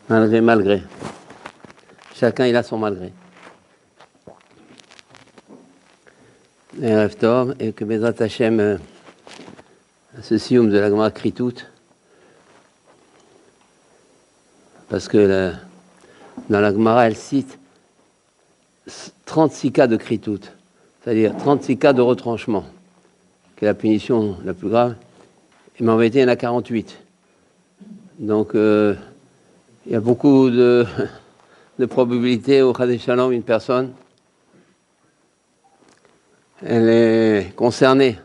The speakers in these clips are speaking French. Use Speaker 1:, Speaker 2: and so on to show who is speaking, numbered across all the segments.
Speaker 1: Malgré. Chacun, il a son malgré. Et rêve tov, et que Bezrat Hashem, ce sioum de la Gemara Kritout, parce que dans la Gemara, elle cite 36 cas de Kritout, c'est-à-dire 36 cas de retranchement, qui est la punition la plus grave. Mais en vérité, il y en a 48. Donc, il y a beaucoup de probabilités au Chadei Shalom, une personne, elle est concernée.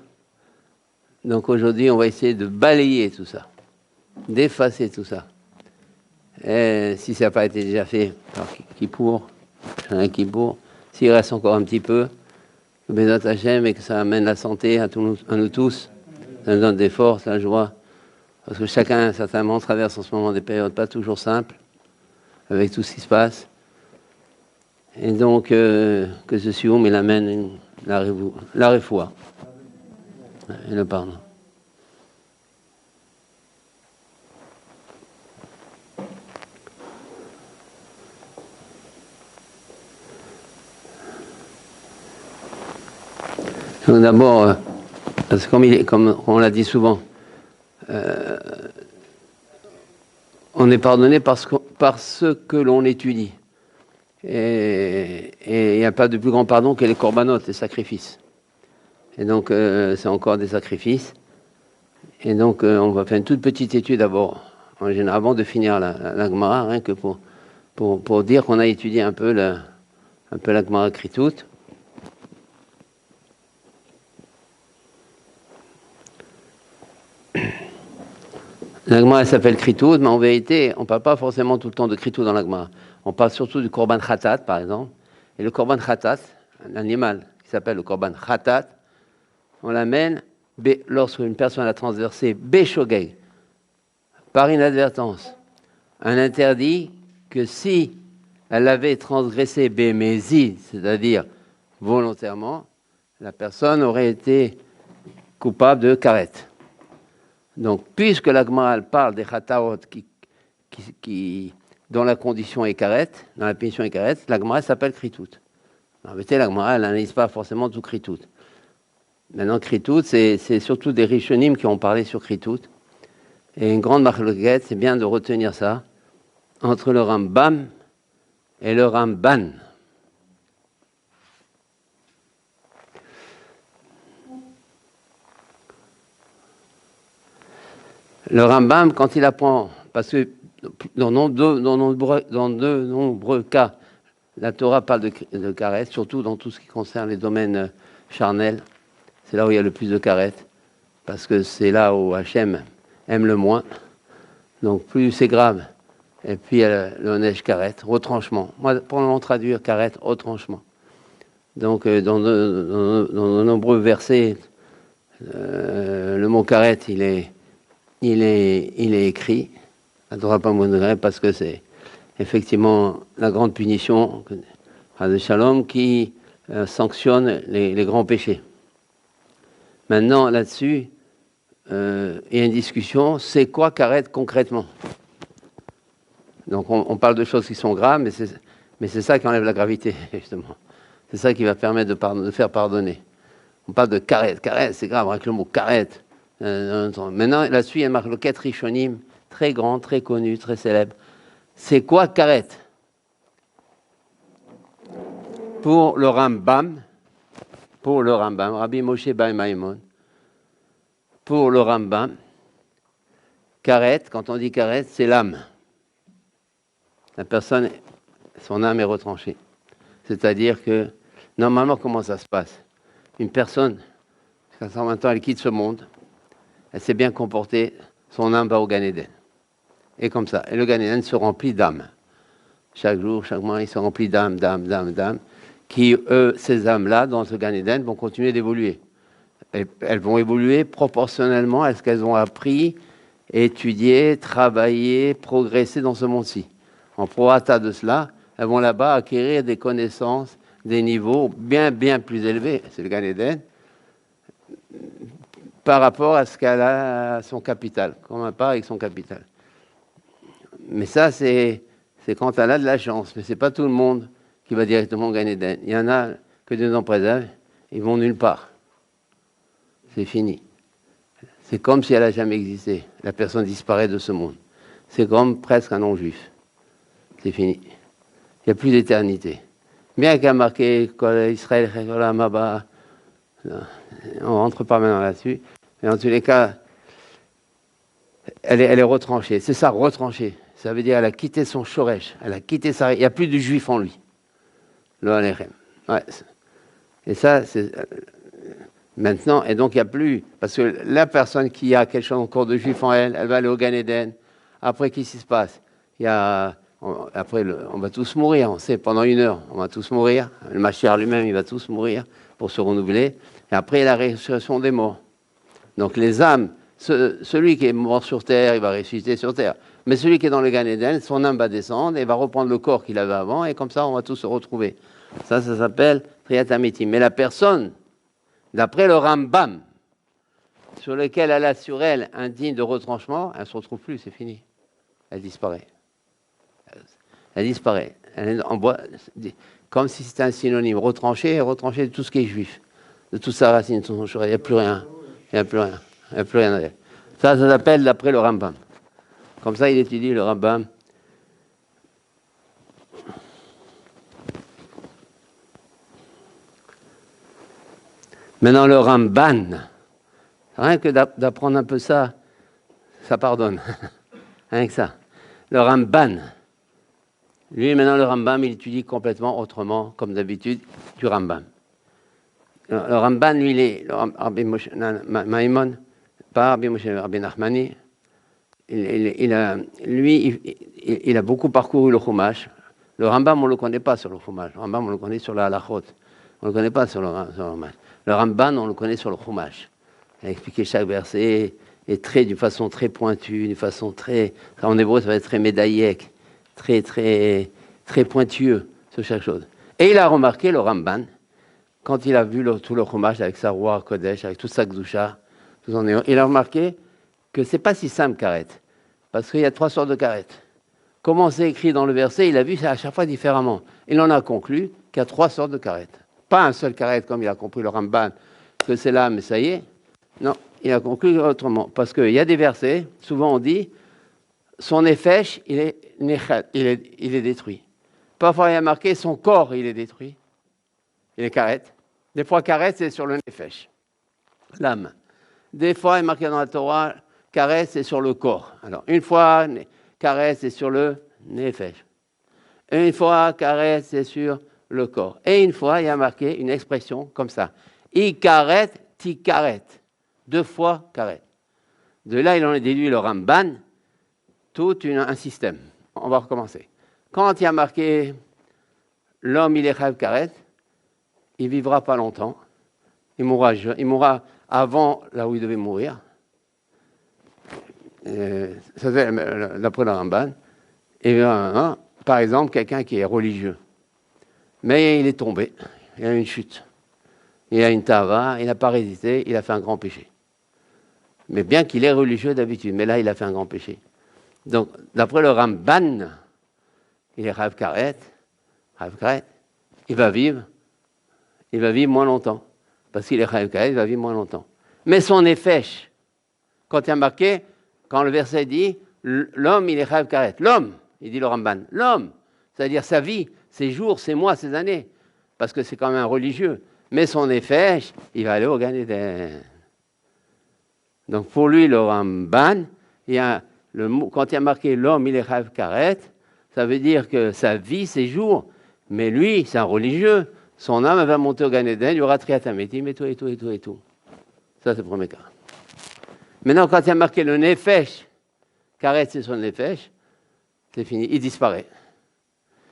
Speaker 1: Donc aujourd'hui, on va essayer de balayer tout ça, d'effacer tout ça. Et si ça n'a pas été déjà fait par Kippour, s'il reste encore un petit peu, que Bezrat Hashem et que ça amène la santé à nous tous, ça nous donne des forces, la joie. Parce que chacun, certainement, traverse en ce moment des périodes pas toujours simples, avec tout ce qui se passe. Et donc, que ce sioum, il amène la réfoua et le pardon. Donc d'abord, parce que comme on l'a dit souvent, on est pardonné parce que l'on étudie. Et il n'y a pas de plus grand pardon que les corbanotes, les sacrifices. Et donc, c'est encore des sacrifices. Et donc, on va faire une toute petite étude d'abord, en général, avant de finir la Gemara, rien que pour dire qu'on a étudié un peu la Gemara Kritout. La Gemara, elle s'appelle Kritout, mais en vérité, on ne parle pas forcément tout le temps de Kritout dans la Gemara. On parle surtout du Korban Khatat, par exemple. Et le Korban Khatat, l'animal qui s'appelle le Korban Khatat, on l'amène lorsqu'une personne a transversé Béchogeg, par inadvertance, un interdit que si elle avait transgressé Bémézi, c'est-à-dire volontairement, la personne aurait été coupable de karet. Donc, puisque la Gemara parle des Khataot dont la condition est karet, dans la punition est karet, la Gemara s'appelle Kritout. En vérité, la Gemara, elle n'analyse pas forcément tout Kritout. Maintenant, Kritout, c'est surtout des Rishonim qui ont parlé sur Kritout. Et une grande machloket, c'est bien de retenir ça, entre le Rambam et le Ramban. Le Rambam, quand il apprend, parce que dans de nombreux cas, la Torah parle de karet, surtout dans tout ce qui concerne les domaines charnels. C'est là où il y a le plus de karet, parce que c'est là où Hachem aime le moins. Donc plus c'est grave, et puis le neige karet, retranchement. Moi, pour le moment, traduire karet, retranchement. Donc dans de nombreux versets, le mot karet, il est écrit. La Torah pas moins parce que c'est effectivement la grande punition de Shalom qui sanctionne les grands péchés. Maintenant, là-dessus, il y a une discussion, c'est quoi karet concrètement? Donc on parle de choses qui sont graves, mais c'est ça qui enlève la gravité, justement. C'est ça qui va permettre de faire pardonner. On parle de karet, c'est grave, avec le mot karet. Maintenant, là-dessus, il y a une marloquette rishonim, très grande, très connue, très célèbre. C'est quoi karet? Pour le Rambam, Rabbi Moshe Bar Maimon, pour le Rambam, karet, quand on dit karet, c'est l'âme. La personne, son âme est retranchée. C'est-à-dire que, normalement, comment ça se passe? Une personne, à 120 ans, elle quitte ce monde, elle s'est bien comportée, son âme va au Gan Eden. Et comme ça. Et le Gan Eden se remplit d'âmes. Chaque jour, chaque mois, il se remplit d'âmes, qui, ces âmes-là, dans ce Gan Eden, vont continuer d'évoluer. Et elles vont évoluer proportionnellement à ce qu'elles ont appris, étudié, travaillé, progressé dans ce monde-ci. En prorata de cela, elles vont là-bas acquérir des connaissances, des niveaux bien plus élevés, c'est le Gan Eden, par rapport à ce qu'elle a son capital, comme un part avec son capital. Mais ça, c'est c'est quand elle a de la chance. Mais ce n'est pas tout le monde qui va directement au Gan Eden. Il y en a que Dieu en préserve, ils vont nulle part. C'est fini. C'est comme si elle n'a jamais existé. La personne disparaît de ce monde. C'est comme presque un non-juif. C'est fini. Il n'y a plus d'éternité. Bien qu'il y a marqué Israël, on ne rentre pas maintenant là-dessus. Mais en tous les cas, elle est retranchée. C'est ça, retranchée. Ça veut dire qu'elle a quitté son shoresh. Elle a quitté sa... Il n'y a plus de juif en lui. Le Alechem. Ouais. Et ça, c'est... Maintenant, et donc il n'y a plus... Parce que la personne qui a quelque chose encore de juif en elle, elle va aller au Gan Eden. Après, qu'est-ce qui se passe? Il y a... Après, on va tous mourir, on sait, pendant 1 heure, on va tous mourir. Le Mashiach lui-même, il va tous mourir pour se renouveler. Et après, il y a la résurrection des morts. Donc les âmes, celui qui est mort sur terre, il va ressusciter sur terre. Mais celui qui est dans le Gan Eden, son âme va descendre et va reprendre le corps qu'il avait avant, et comme ça, on va tous se retrouver. Ça s'appelle Triyat Amitim. Mais la personne, d'après le Rambam, sur lequel elle a sur elle un digne de retranchement, elle ne se retrouve plus, c'est fini. Elle disparaît. Elle disparaît. Elle est en bois, comme si c'était un synonyme. Retranché de tout ce qui est juif. De toute sa racine, de son choix. Il n'y a plus rien. Il n'y a plus rien. Il n'y a plus rien à dire. Ça s'appelle d'après le Rambam. Comme ça, il étudie le Rambam. Maintenant, le Ramban, rien que d'apprendre un peu ça, ça pardonne. Rien que ça. Le Ramban, lui, maintenant, le Rambam, il étudie complètement autrement, comme d'habitude, du Rambam. Le Ramban, lui, il est Rabbi Moshe Maimon, pas Rabbi Moshe, Rabbi Nachmani. Il a beaucoup parcouru le Chumash. Le Rambam, on ne le connaît pas sur le Chumash. Le Rambam, on le connaît sur la Halachot. On ne le connaît pas sur le Chumash. Le Ramban, on le connaît sur le Chumash. Il a expliqué chaque verset et d'une façon très pointue, d'une façon très... En hébreu, ça va être très médaillek, très pointueux sur chaque chose. Et il a remarqué, le Ramban, quand il a vu tout le Chumash avec sa roi Kodesh, avec toute sa Gdusha, il a remarqué que ce n'est pas si simple, Karet, parce qu'il y a 3 sortes de Karet. Comment c'est écrit dans le verset, il a vu ça à chaque fois différemment. Il en a conclu qu'il y a 3 sortes de Karet. Pas un seul Karet, comme il a compris le Ramban, que c'est là, mais ça y est. Non, il a conclu autrement. Parce qu'il y a des versets, souvent on dit, son Nefesh, il est détruit. Parfois il y a marqué, son corps, il est détruit. Il est Karet. Des fois, Karet, c'est sur le Nefesh, l'âme. Des fois, il est marqué dans la Torah, Karet, c'est sur le corps. Alors, une fois, Karet, c'est sur le Nefesh. Une fois, Karet, c'est sur le corps. Et une fois, il y a marqué une expression comme ça. Ikaret, tikaret. 2 fois Karet. De là, il en a déduit le Ramban, tout un système. On va recommencer. Quand il y a marqué l'homme, il est Chayav Karet, il ne vivra pas longtemps. Il mourra avant là où il devait mourir. Ça c'est d'après le Ramban. Et par exemple, quelqu'un qui est religieux, mais il est tombé, il a eu une chute, il a une tava, il n'a pas résisté, il a fait un grand péché. Mais bien qu'il est religieux d'habitude, mais là il a fait un grand péché. Donc, d'après le Ramban, il est Chayav Karet, il va vivre moins longtemps. Parce qu'il est Chayav Karet, il va vivre moins longtemps. Mais son Nefesh, quand il y a marqué, quand le verset dit, l'homme, il est Chayav Karet. L'homme, il dit le Ramban, l'homme, c'est-à-dire sa vie, ses jours, ses mois, ses années. Parce que c'est quand même un religieux. Mais son Nefesh, il va aller au Gan Eden. Donc pour lui, le Ramban, quand il y a marqué l'homme, il est Chayav Karet, ça veut dire que sa vie, ses jours, mais lui, c'est un religieux. Son âme va monter au Gan Eden, il y aura Triyat Amitim et tout. Ça, c'est le premier cas. Maintenant, quand il y a marqué le Nefesh, Karet, c'est son Nefesh, c'est fini, il disparaît.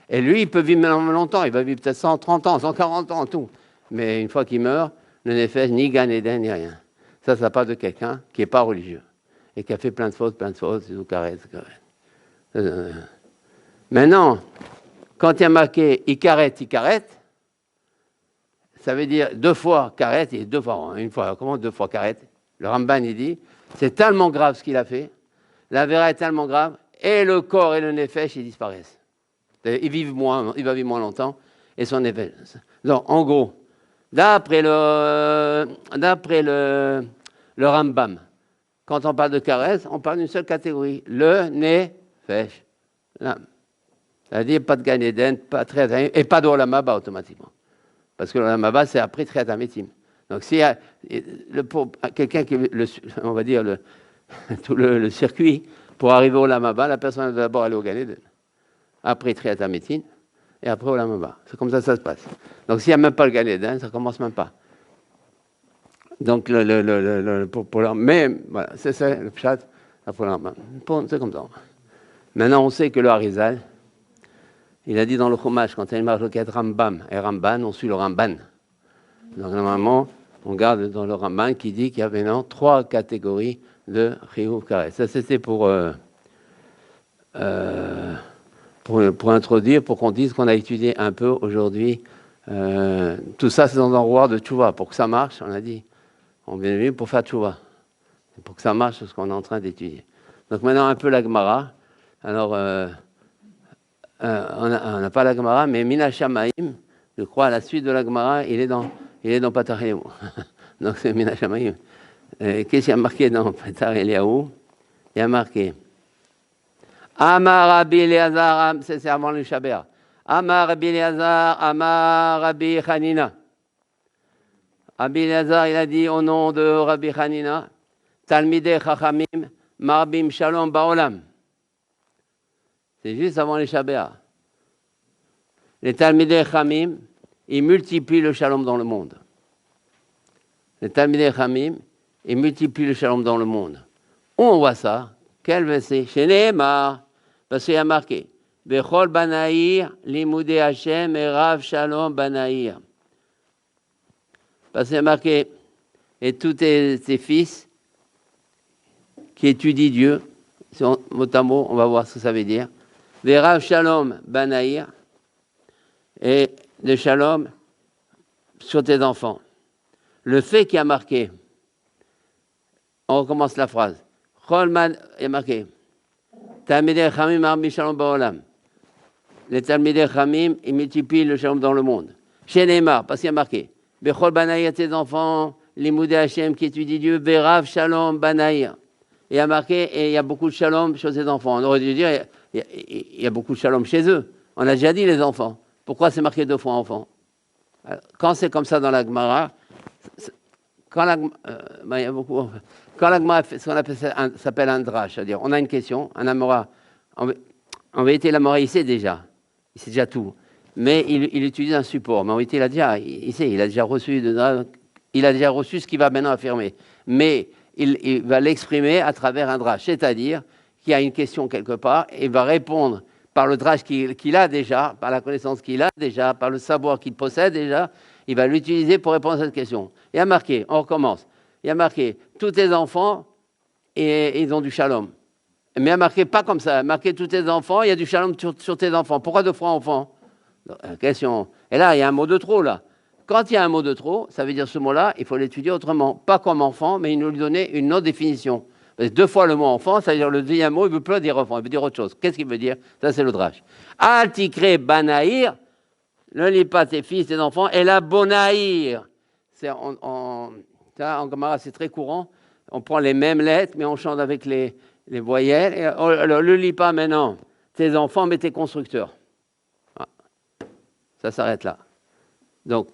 Speaker 1: Et lui, il peut vivre longtemps, il va vivre peut-être 130 ans, 140 ans, tout. Mais une fois qu'il meurt, le Nefesh, ni Gan Eden, ni rien. Ça parle de quelqu'un qui n'est pas religieux et qui a fait plein de fautes, c'est tout Karet. Maintenant, quand il y a marqué Ikaret, ça veut dire 2 fois Karet et 2 fois, une fois. Comment 2 fois Karet? Le Ramban, il dit, c'est tellement grave ce qu'il a fait, la vera est tellement grave, et le corps et le Nefesh, ils disparaissent. Il va vivre moins longtemps, et son effet. Donc, en gros, d'après le Rambam, quand on parle de caresse, on parle d'une seule catégorie, le nefesh, l'âme. C'est-à-dire pas de Gan Eden, pas de Triat Hamim, et pas d'Olam Haba automatiquement. Parce que l'Olam Haba, c'est après Triat Hametim. Donc, s'il y a pour quelqu'un qui, on va dire, tout le circuit, pour arriver au Olam Haba, la personne doit d'abord aller au Gan Eden, après Triat Hametim, et après Olam Haba. C'est comme ça que ça se passe. Donc, s'il n'y a même pas le Gan Eden, ça ne commence même pas. Donc, mais voilà, c'est ça le pshat, c'est comme ça. Maintenant, on sait que le Harizal, il a dit dans le Chumash, quand il y a une marloquette Rambam et Ramban, on suit le Ramban. Donc, normalement, on garde dans le Ramban qui dit qu'il y avait 3 catégories de Chiyuv Karet. Ça, c'était pour introduire, pour qu'on dise qu'on a étudié un peu aujourd'hui. Tout ça, c'est dans un roi de Tchouva. Pour que ça marche, on a dit, on vient venu pour faire Tchouva. Pour que ça marche, c'est ce qu'on est en train d'étudier. Donc maintenant, un peu la Gemara. Alors, on n'a pas la Gemara, mais Mina Shamaim, je crois, à la suite de la Gemara, il est dans Patar Eliyahu. Donc c'est Mina Shamaim. Qu'est-ce qu'il y a marqué dans Patar Eliyahu? Il y a marqué Amar Rabbi Eliezer, c'est avant le Shaber. Amar Rabbi Eliezer, Amar Rabbi Hanina. Rabbi Eliezer, il a dit au nom de Rabbi Hanina, Talmidei Chachamim, Marbim Shalom Baolam. C'est juste avant les Shabbat. Les Talmidei Chachamim, ils multiplient le shalom dans le monde. Les Talmidei Chachamim, ils multiplient le shalom dans le monde. Où on voit ça? Quel verset? Chez Nehemar, parce qu'il y a marqué Bechol Banaïr, Limoudé Hashem et Rav Shalom Banaïr. Parce qu'il y a marqué et tous tes fils qui étudient Dieu, mot à mot, on va voir ce que ça veut dire. Rav Shalom Banaïr et de Shalom sur tes enfants. Le fait qui a marqué, on recommence la phrase. Cholman est marqué. Talmidei Chamim Arbi Shalom Baolam. Les Talmidei Chamim, ils multiplient le Shalom dans le monde. Chez Neymar, parce qu'il y a marqué. Bechol Banaïr, tes enfants, Limoudé Hashem qui étudie Dieu, Berav Shalom Banaïr. Il y a marqué, et il y a beaucoup de Shalom chez tes enfants. On aurait dû dire, il y a beaucoup de Shalom chez eux. On a déjà dit les enfants. Pourquoi c'est marqué 2 fois enfants? Quand c'est comme ça dans la Gemara, quand la Gemara fait ce qu'on appelle s'appelle un drash, c'est-à-dire on a une question, un Amora, en vérité l'Amora il sait déjà tout, mais il utilise un support, mais en vérité il a déjà reçu ce qu'il va maintenant affirmer, mais il va l'exprimer à travers un drash, c'est-à-dire qu'il y a une question quelque part, et il va répondre par le drash qu'il a déjà, par la connaissance qu'il a déjà, par le savoir qu'il possède déjà, il va l'utiliser pour répondre à cette question. Il y a marqué, on recommence, il y a marqué, tous tes enfants, et ils ont du shalom. Mais il y a marqué pas comme ça, il y a marqué tous tes enfants, il y a du shalom sur tes enfants. Pourquoi 2 fois enfants? Question. Et là, il y a un mot de trop, là. Quand il y a un mot de trop, ça veut dire ce mot-là, il faut l'étudier autrement. Pas comme enfant, mais il nous lui donnait une autre définition. 2 fois le mot enfant, ça veut dire le deuxième mot, il ne veut plus dire enfant, il veut dire autre chose. Qu'est-ce qu'il veut dire? Ça, c'est le drash. Altikre banaïr, ne lis pas tes fils, tes enfants, et la bonaïr. En Gemara, c'est très courant. On prend les mêmes lettres, mais on chante avec les voyelles. Et, alors, ne lis pas maintenant tes enfants, mais tes constructeurs. Ah, ça s'arrête là. Donc,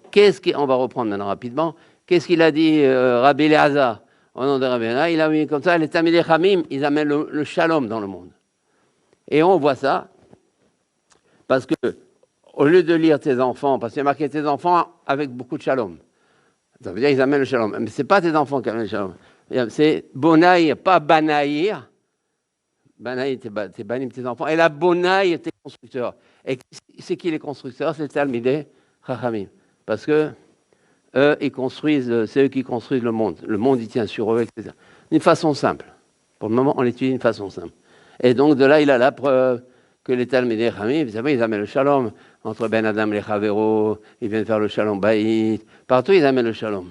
Speaker 1: on va reprendre maintenant rapidement. Qu'est-ce qu'il a dit Rabbi Eliezer? Au nom de Rabbi Eliezer, il a mis comme ça, les Talmidei Chamim, ils amènent le shalom dans le monde. Et on voit ça, parce que, au lieu de lire tes enfants, parce qu'il y a marqué tes enfants avec beaucoup de shalom, ça veut dire qu'ils amènent le shalom. Mais ce n'est pas tes enfants qui amènent le shalom. C'est bonaïr, pas banaïr. Banaïr, c'est banim tes enfants. Et la bonaïr, tes constructeurs. Et c'est qui les constructeurs? C'est les Talmidei Chachamim. Parce que eux, c'est eux qui construisent le monde. Le monde, il tient sur eux, etc. D'une façon simple. Pour le moment, on l'étudie d'une façon simple. Et donc, de là, il a la preuve que les Talmidei Chachamim, vous savez, ils amènent le shalom entre Ben Adam et Chavero, ils viennent faire le shalom baït. Partout, ils amènent le shalom.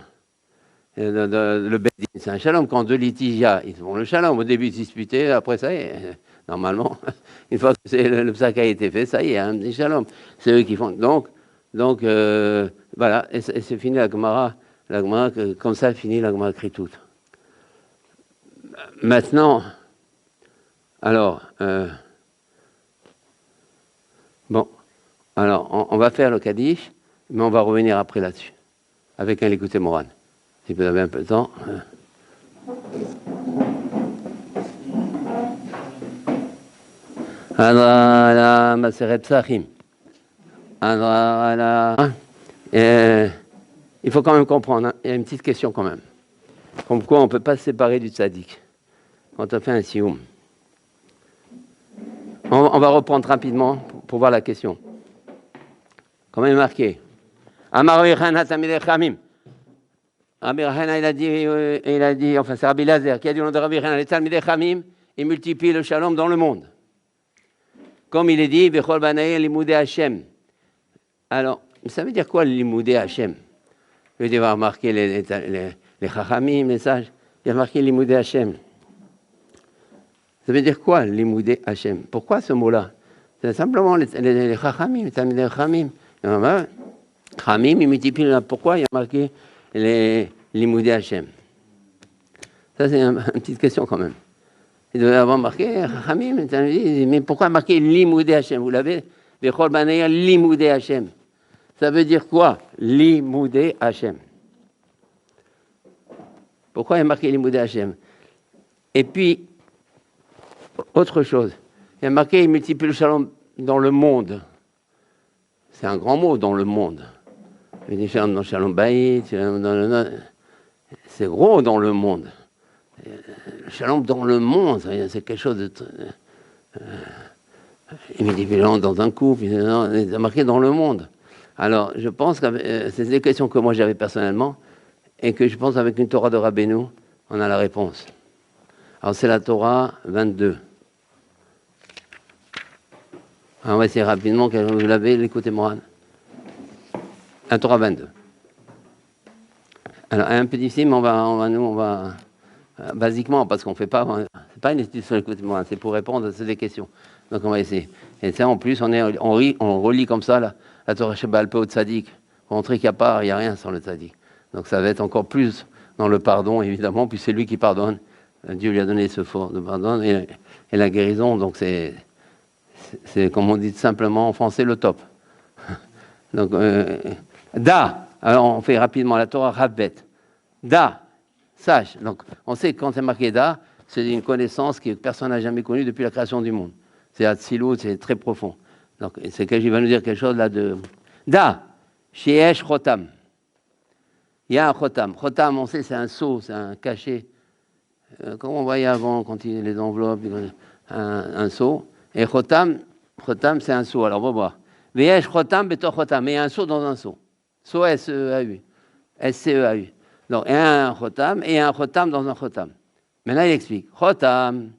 Speaker 1: Le Bedin, c'est un shalom. Quand 2 litiges, ils font le shalom. Au début, ils se disputaient, après ça, Normalement, une fois que le psak a été fait, ça y est, dit shalom. C'est eux qui font. Donc voilà, et c'est fini la Gemara. La Gemara, comme ça, finit la Gemara écrit toute. Maintenant, alors, bon, alors on va faire le Kaddish, mais on va revenir après là-dessus, avec un Likutei Moran. Si vous avez un peu de temps. Adra Maseret Psachim. Il faut quand même comprendre, hein, il y a une petite question quand même. Comme quoi on ne peut pas se séparer du tzaddik quand on fait un sioum. On va reprendre rapidement pour voir la question. Comment il est marqué? Amar Rabbi Chana Talmidei Chachamim. Rabbi Chana, il a dit, enfin c'est Rabbi Lazer qui a dit au nom de Rabbi Chana, les Talmidei Chachamim, ils multiplient le shalom dans le monde. Comme il est dit, Bechol Banaï Limoudei Hashem. Alors, ça veut dire quoi le Limoudei Hashem? Je veux dire, il va remarquer les Chachamim, les sages. Il va marquer Limoudei Hashem. Ça veut dire quoi, Limoudei Hashem? Pourquoi ce mot-là? C'est simplement les Chachamim, les Talmidei Chachamim. Chachamim, ils multiplient. Pourquoi il y a marqué les Limoudei Hashem? Ça, c'est une petite question quand même. Il devait avoir marqué Chachamim, mais pourquoi marquer Limoudei Hashem? Vous l'avez? Bechol Banaï Limoudei Hashem. Ça veut dire quoi, Limoudei Hashem? Pourquoi il y a marqué Limoudei Hashem? Et puis, autre chose, il y a marqué il multiplie le shalom dans le monde. C'est un grand mot, dans le monde. Il dit shalom dans shalom bayit, c'est gros dans le monde. Le shalom dans le monde, c'est quelque chose de... il multiplie dans un couple, il est marqué dans le monde. Alors, je pense que c'est des questions que moi j'avais personnellement, et que je pense qu'avec une Torah de Rabbeinu, on a la réponse. Alors, c'est la Torah 22. On va essayer rapidement, vous l'avez, l'écoutez Moran. La Torah 22. Alors, un peu difficile, mais on va basiquement, parce qu'on ne fait pas, c'est pas une étude sur l'écoute Moran, c'est pour répondre à des questions. Donc, on va essayer. Et ça, en plus, on relit comme ça la Torah Sheba'al Peh au Tzadik, pour montrer qu'il n'y a rien sans le Tzadik. Donc ça va être encore plus dans le pardon, évidemment, puis c'est lui qui pardonne. Dieu lui a donné ce fort de pardon et la guérison. Donc c'est comme on dit simplement en français, le top. Donc, Da, alors on fait rapidement la Torah Rabbet. Da, sache. Donc on sait que quand c'est marqué Da, c'est une connaissance que personne n'a jamais connue depuis la création du monde. C'est Hatzilut, c'est très profond. Donc c'est que je vais nous dire quelque chose là de... Da, Sheesh Chotam. Il y a un Chotam. Chotam, on sait, c'est un sceau, c'est un cachet. Comme on voyait avant, quand il y a les enveloppes, un sceau. Et Chotam, c'est un sceau. Alors, on va voir. Veyesh Chotam, Betor Chotam. Mais il y a un sceau dans un sceau. Sceau S-E-A-U. S-C-E-A-U. Donc, il y a un Chotam et un Chotam dans un Chotam. Maintenant, il explique. Chotam,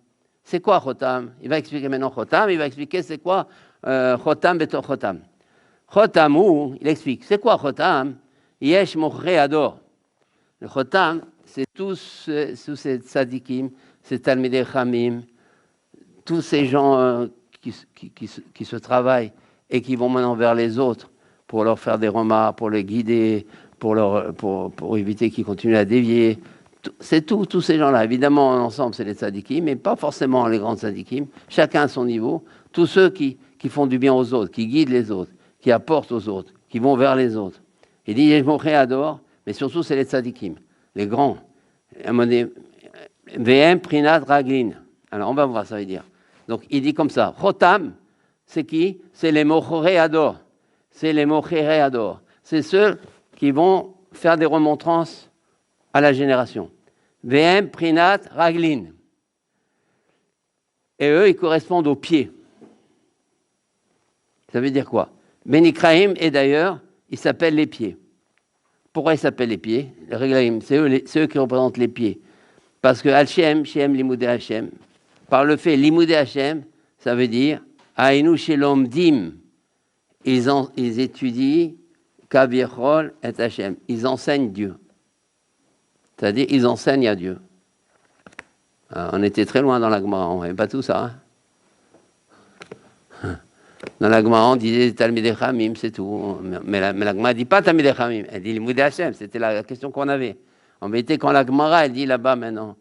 Speaker 1: c'est quoi Chotam? Il va expliquer maintenant Chotam. Il va expliquer c'est quoi Chotam, Betor Chotam. Chotam, il explique. C'est quoi Chotam? Yesh Mochre Ador. Le Chotam, c'est tous ces tzadikim, ces Talmidei Chachamim, tous ces gens qui se travaillent et qui vont maintenant vers les autres pour leur faire des remarques, pour les guider, pour éviter qu'ils continuent à dévier. C'est tous ces gens-là. Évidemment, ensemble, c'est les tzadikim, mais pas forcément les grands tzadikim. Chacun à son niveau. Tous ceux qui font du bien aux autres, qui guident les autres, qui apportent aux autres, qui vont vers les autres. Il dit, je m'en adore, mais surtout, c'est les tzadikim, les grands. VM, Prinat, Raglin. Alors, on va voir, ça veut dire. Donc, il dit comme ça. Chotam, c'est qui? C'est les Mochoréador. C'est les Mochoréador. C'est ceux qui vont faire des remontrances à la génération. VM, Prinat, Raglin. Et eux, ils correspondent aux pieds. Ça veut dire quoi? Benikraim, et d'ailleurs, ils s'appellent les pieds. Pourquoi ils s'appellent les pieds? Les Réglaïm, c'est eux qui représentent les pieds. Parce que Hachem, Shem, Limoudei Hashem, par le fait Limoudei Hashem, ça veut dire Aïnou Shelom Dim. Ils étudient Kaviechol et Hashem. Ils enseignent Dieu. C'est-à-dire, ils enseignent à Dieu. Alors, on était très loin dans la Gemara, on n'avait pas tout ça. Hein. Dans la Gemara, on disait Talmidei Chamim, c'est tout. Mais la Gemara ne dit pas Talmidei Chamim, elle dit Limudei Hashem. C'était la question qu'on avait. En vérité, quand la Gemara, elle dit là-bas maintenant,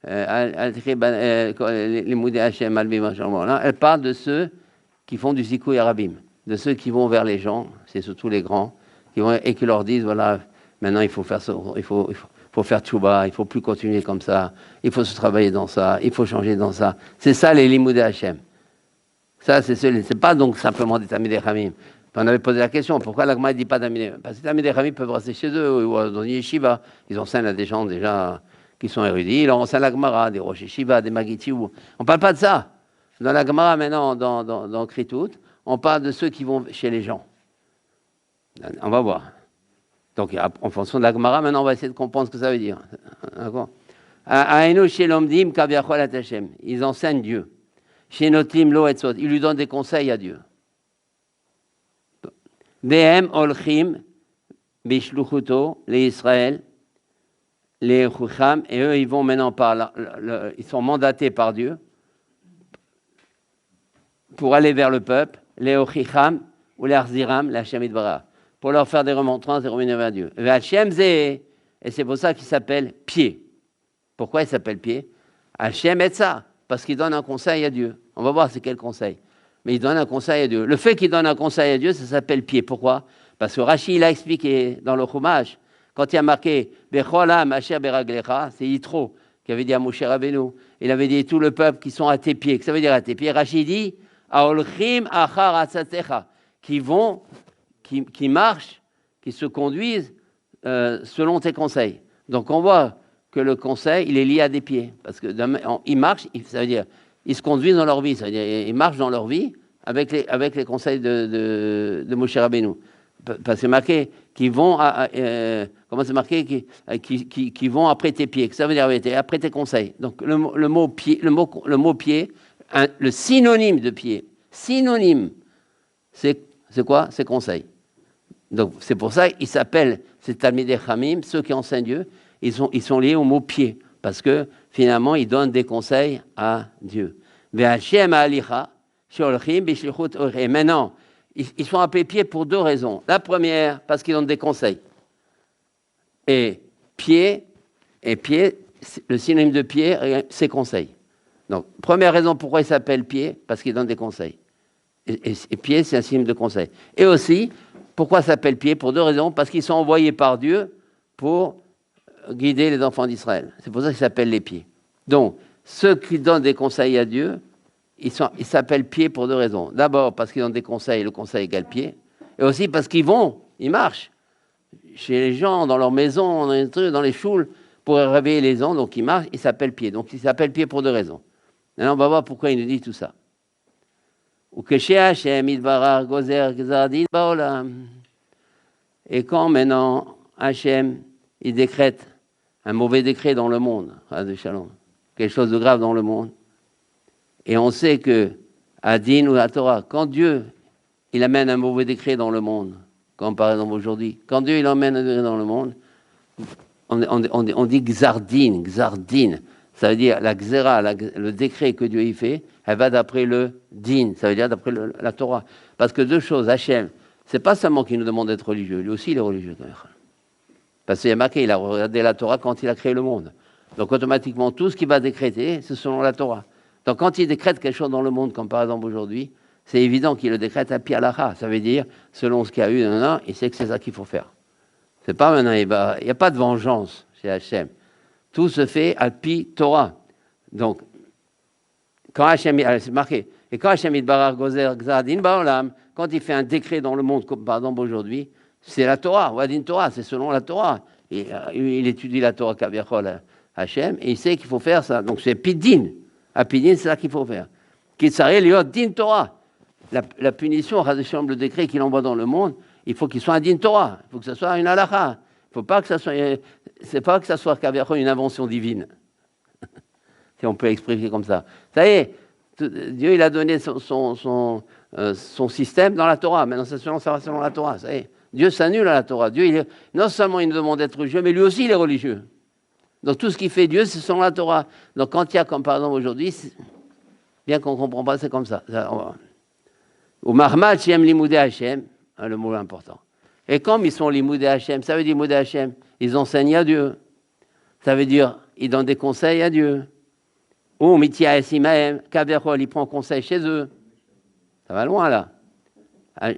Speaker 1: Limudei Hashem, elle parle de ceux qui font du Zikouï Arabim, de ceux qui vont vers les gens, c'est surtout les grands, et qui leur disent voilà, maintenant il faut faire ça, il faut faire tchouba, il ne faut plus continuer comme ça, il faut se travailler dans ça, il faut changer dans ça. C'est ça les Limudei Hashem. Ça, c'est pas donc simplement des Talmidei Chamim. On avait posé la question, pourquoi la Gemara ne dit pas Talmidei? Parce que les Talmidei Chamim peuvent rester chez eux, ou dans une yeshiva. Ils enseignent à des gens déjà qui sont érudits, ils leur enseignent la Gemara, des Rosh Yeshiva, des Magiti. On ne parle pas de ça. Dans la Gemara, maintenant, dans Kritout, on parle de ceux qui vont chez les gens. On va voir. Donc, en fonction de la Gemara, maintenant, on va essayer de comprendre ce que ça veut dire. D'accord? Ils enseignent Dieu. Chez Notim Lo Etzot, il lui donne des conseils à Dieu. Behem Olchim Bishluchuto, les Israël, les Chucham, et eux, ils vont maintenant ils sont mandatés par Dieu pour aller vers le peuple, les Ochicham ou les Arziram, les Hashem Idbara, pour leur faire des remontrances et revenir vers Dieu. Et c'est pour ça qu'il s'appelle pied. Pourquoi il s'appelle pied? Hashem Etza. Parce qu'il donne un conseil à Dieu. On va voir c'est quel conseil. Mais il donne un conseil à Dieu. Le fait qu'il donne un conseil à Dieu, ça s'appelle pied. Pourquoi? Parce que Rashi, il a expliqué dans le Chumash, quand il a marqué « Becholam asher beraglecha », c'est Yitro qui avait dit à Moshe Rabbeinu, il avait dit tout le peuple qui sont à tes pieds. Qu'est-ce que ça veut dire à tes pieds? Rashi dit « Aolchim achar atzatecha », qui vont, qui marchent, qui se conduisent selon tes conseils. Donc on voit que le conseil, il est lié à des pieds. Parce qu'ils marchent, ça veut dire, ils se conduisent dans leur vie, ça veut dire, ils marchent dans leur vie avec les conseils de Moshe Rabbeinu. Parce que c'est marqué qu'ils vont, comment c'est marqué, qui vont après tes pieds. Ça veut dire après tes conseils. Donc le mot pied, le mot pied, le synonyme de pied, synonyme, c'est quoi? C'est conseil. Donc c'est pour ça qu'ils s'appellent, c'est Talmidei Chamim, ceux qui enseignent Dieu. Ils sont liés au mot pied, parce que finalement, ils donnent des conseils à Dieu. Et maintenant, ils sont appelés pieds pour deux raisons. La première, parce qu'ils donnent des conseils. Et pied, le synonyme de pied, c'est conseil. Donc, première raison pourquoi ils s'appellent pied, parce qu'ils donnent des conseils. Et pied, c'est un synonyme de conseil. Et aussi, pourquoi ça s'appelle pied? Pour deux raisons, parce qu'ils sont envoyés par Dieu pour guider les enfants d'Israël. C'est pour ça qu'ils s'appellent les pieds. Donc, ceux qui donnent des conseils à Dieu, ils s'appellent pieds pour deux raisons. D'abord, parce qu'ils donnent des conseils, le conseil égale pied. Et aussi parce qu'ils marchent chez les gens, dans leur maison, dans les choules, pour réveiller les gens. Donc, ils marchent, ils s'appellent pieds. Donc, ils s'appellent pieds pour deux raisons. Maintenant, on va voir pourquoi il nous dit tout ça. Et quand maintenant, Hachem, il décrète un mauvais décret dans le monde, quelque chose de grave dans le monde. Et on sait que, Adin ou la Torah, quand Dieu, il amène un mauvais décret dans le monde, comme par exemple aujourd'hui, quand Dieu, il emmène un décret dans le monde, on dit Gzardin, ça veut dire la Gzera, le décret que Dieu y fait, elle va d'après le Din, ça veut dire d'après la Torah. Parce que deux choses, Hachem, c'est pas seulement qu'il nous demande d'être religieux, lui aussi il est religieux. Parce qu'il y a marqué, il a regardé la Torah quand il a créé le monde. Donc automatiquement, tout ce qu'il va décréter, c'est selon la Torah. Donc quand il décrète quelque chose dans le monde, comme par exemple aujourd'hui, c'est évident qu'il le décrète à pi halacha. Ça veut dire, selon ce qu'il y a eu, il sait que c'est ça qu'il faut faire. C'est pas maintenant, il n'y a pas de vengeance chez Hachem. Tout se fait à pi Torah. Donc, quand Hachem, c'est marqué, et quand Hachem Yitbarach Gozer Gzadin Baolam, quand il fait un décret dans le monde, comme par exemple aujourd'hui, c'est la Torah, Wadin Torah, c'est selon la Torah. Et, il étudie la Torah Kaviachol Hachem, et il sait qu'il faut faire ça. Donc c'est Pidin. À Pidin, c'est ça qu'il faut faire. Qu'il s'arrête, Liot Din Torah. La punition, le décret qu'il envoie dans le monde, il faut qu'il soit un Din Torah. Il faut que ce soit une halakha. Il ne faut pas que ça soit. C'est pas que ça soit Kaviachol une invention divine. Si on peut exprimer comme ça. Ça y est, Dieu il a donné son système dans la Torah. Maintenant, ça va selon la Torah. Ça y est. Dieu s'annule à la Torah. Dieu, non seulement il nous demande d'être religieux, mais lui aussi il est religieux. Donc tout ce qui fait Dieu, c'est selon la Torah. Donc quand il y a, comme par exemple aujourd'hui, bien qu'on ne comprend pas, c'est comme ça. Ou Mahmad Shem Limoudé Hachem, le mot important. Et comme ils sont Limoudé Hachem, ça veut dire Limoudé Hachem, ils enseignent à Dieu. Ça veut dire, ils donnent des conseils à Dieu. Ou Mitia Esimaem, Kaverol, il prend conseil chez eux. Ça va loin là.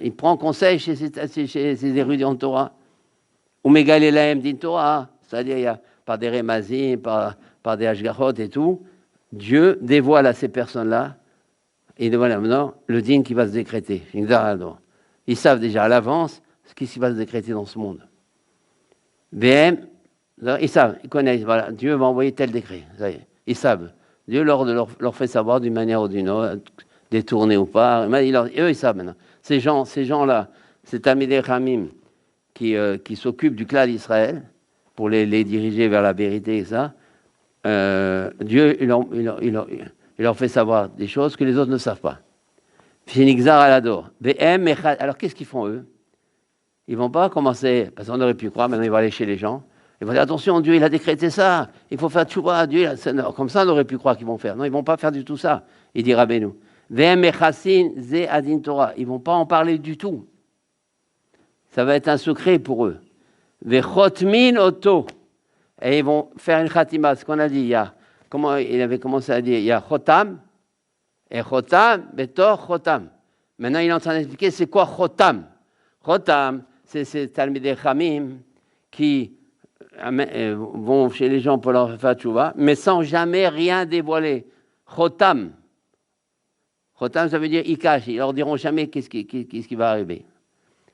Speaker 1: Il prend conseil chez ses érudits en Torah. Ou Megalelaem din Torah, c'est-à-dire il y a par des Remazim, par des Hashgachot et tout, Dieu dévoile à ces personnes-là, et dévoile maintenant le din qui va se décréter. Ils savent déjà à l'avance ce qui va se décréter dans ce monde. BM, ils savent, ils connaissent, voilà, Dieu va envoyer tel décret. Ça y est, ils savent. Dieu leur fait savoir d'une manière ou d'une autre, détourné ou pas. Eux, ils savent maintenant. Ces gens-là, ces Talmidei Chamim qui s'occupent du clan d'Israël pour les diriger vers la vérité et ça, Dieu, il leur fait savoir des choses que les autres ne savent pas. Alors, qu'est-ce qu'ils font, eux? Ils ne vont pas commencer, parce qu'on aurait pu croire, maintenant ils vont aller chez les gens, ils vont dire, attention, Dieu, il a décrété ça, il faut faire tchouva, Dieu, comme ça, on aurait pu croire qu'ils vont faire. Non, ils ne vont pas faire du tout ça, il dit Rabbeinu. Ils ne vont pas en parler du tout. Ça va être un secret pour eux. Vechotmin oto. Et ils vont faire une khatima, ce qu'on a dit, comment il avait commencé à dire, il y a chotam, et chotam, betor chotam. Maintenant, il est en train d'expliquer c'est quoi chotam. Chotam, c'est ces Talmidei Chamim qui vont chez les gens pour leur faire tchouva, mais sans jamais rien dévoiler. Chotam. Chotam, ça veut dire ils cachent, ils leur diront jamais qu'est-ce qui va arriver.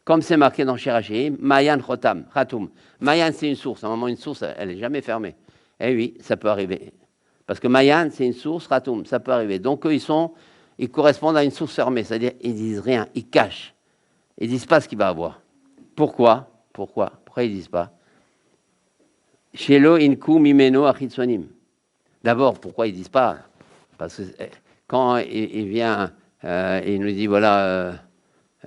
Speaker 1: Comme c'est marqué dans Shirachim, Mayan Chotam, Khatoum. Mayan, c'est une source. À un moment, une source, elle n'est jamais fermée. Eh oui, ça peut arriver. Parce que Mayan, c'est une source, Khatoum, ça peut arriver. Donc, eux, ils correspondent à une source fermée. C'est-à-dire, ils disent rien, ils cachent. Ils ne disent pas ce qu'il va avoir. Pourquoi ils ne disent pas? Shelo inku mimeno achitsonim. D'abord, pourquoi ils ne disent pas? Parce que quand il vient, il nous dit, voilà...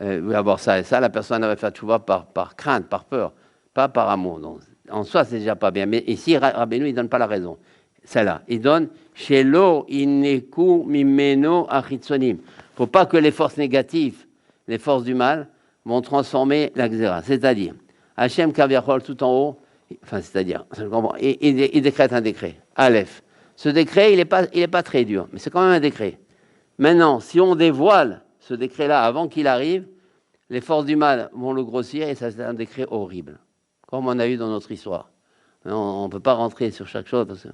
Speaker 1: il va avoir ça et ça, la personne va faire tchouva par crainte, par peur, pas par amour. Donc, en soi, c'est déjà pas bien. Mais ici, Rabbeinu, il ne donne pas la raison. Celle-là. Il donne Shelo ineku mimeno achitsonim. Il ne faut pas que les forces négatives, les forces du mal, vont transformer la xéra. C'est-à-dire, Hachem Kaviachol tout en haut, enfin, c'est-à-dire, il décrète un décret. Aleph. Ce décret, il n'est pas très dur, mais c'est quand même un décret. Maintenant, si on dévoile ce décret-là, avant qu'il arrive, les forces du mal vont le grossir et ça, c'est un décret horrible, comme on a eu dans notre histoire. On ne peut pas rentrer sur chaque chose parce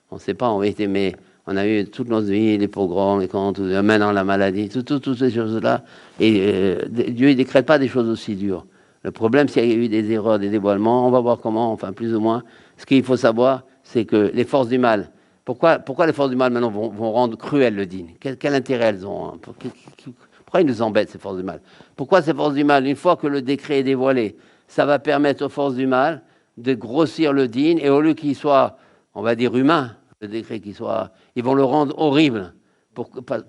Speaker 1: qu'on ne sait pas en vérité, mais on a eu toute notre vie, les pogroms, les camps, maintenant la maladie, toutes ces choses-là. Et Dieu ne décrète pas des choses aussi dures. Le problème, s'il y a eu des erreurs, des dévoilements, on va voir comment, enfin plus ou moins. Ce qu'il faut savoir, c'est que les forces du mal, pourquoi les forces du mal maintenant vont rendre cruel le dîne? Quel intérêt elles ont, hein? Pourquoi ils nous embêtent, ces forces du mal? Pourquoi ces forces du mal, une fois que le décret est dévoilé, ça va permettre aux forces du mal de grossir le dîne, et au lieu qu'il soit, on va dire, humain, le décret qu'il soit, ils vont le rendre horrible.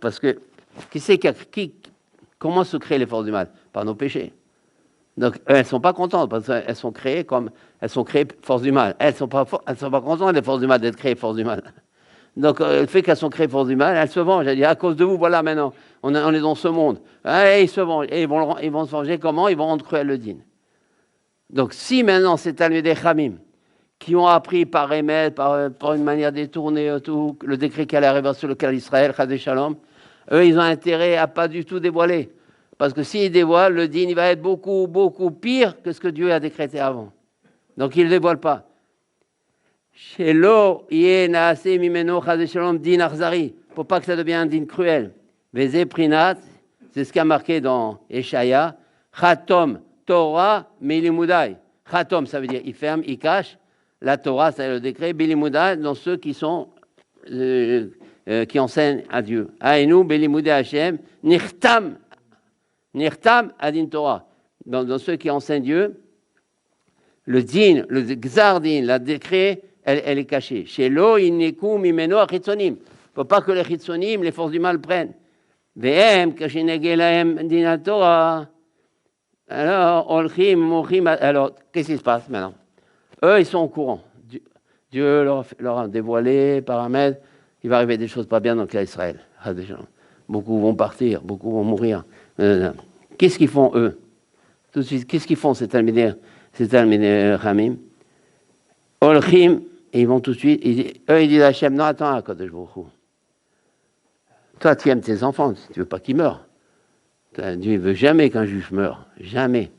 Speaker 1: Parce que, comment se créent les forces du mal? Par nos péchés. Donc, elles ne sont pas contentes, parce qu'elles sont créées forces du mal. Elles ne sont pas contentes, les forces du mal, d'être créées forces du mal. Donc, le fait qu'elles sont créées forces du mal, elles se vengent. Elles disent, à cause de vous, voilà, maintenant, on est dans ce monde. Et ils se vengent. Et ils vont se venger comment? Ils vont rendre cruel le dîne. Donc, si maintenant, c'est Talmidei Chamim, qui ont appris par remède, par une manière détournée, tout, le décret qui allait arriver sur le cas d'Israël, Chadé Shalom, eux, ils ont intérêt à pas du tout dévoiler. Parce que s'ils dévoilent, le dîne, il va être beaucoup, beaucoup pire que ce que Dieu a décrété avant. Donc, ils ne le dévoilent pas. Shelo naase mimeno chadé shalom din arzari. Pour pas que ça devienne un dîne cruel. Vezé prinat, c'est ce qui a marqué dans Eshaya. Chatom, Torah, milimudai. Chatom, ça veut dire il ferme, il cache. La Torah, c'est le décret. Bilimudai, dans ceux qui enseignent à Dieu. Aïnou, bilimudai Hashem, nirtam adin Torah. Dans ceux qui enseignent Dieu, le din, le xardin, le décret, elle est cachée. Chez l'eau, il n'est qu'un mimeno à chitsonim. Il ne faut pas que les chitsonim, les forces du mal, prennent. V'hem, kashinegelahem din Torah. Alors, olchim, mochim. Alors, qu'est-ce qui se passe maintenant? Eux, ils sont au courant. Dieu leur a dévoilé, paramètres. Il va arriver des choses pas bien dans le cas d'Israël. Beaucoup vont partir, beaucoup vont mourir. Qu'est-ce qu'ils font, eux? Tout de suite, qu'est-ce qu'ils font, ces Talmidei Ramim? Olchim, et ils vont tout de suite, ils disent à Hachem, non, attends, Kadosh Baruch Hu. Toi, tu aimes tes enfants, tu veux pas qu'ils meurent. Dieu ne veut jamais qu'un juif meure, jamais.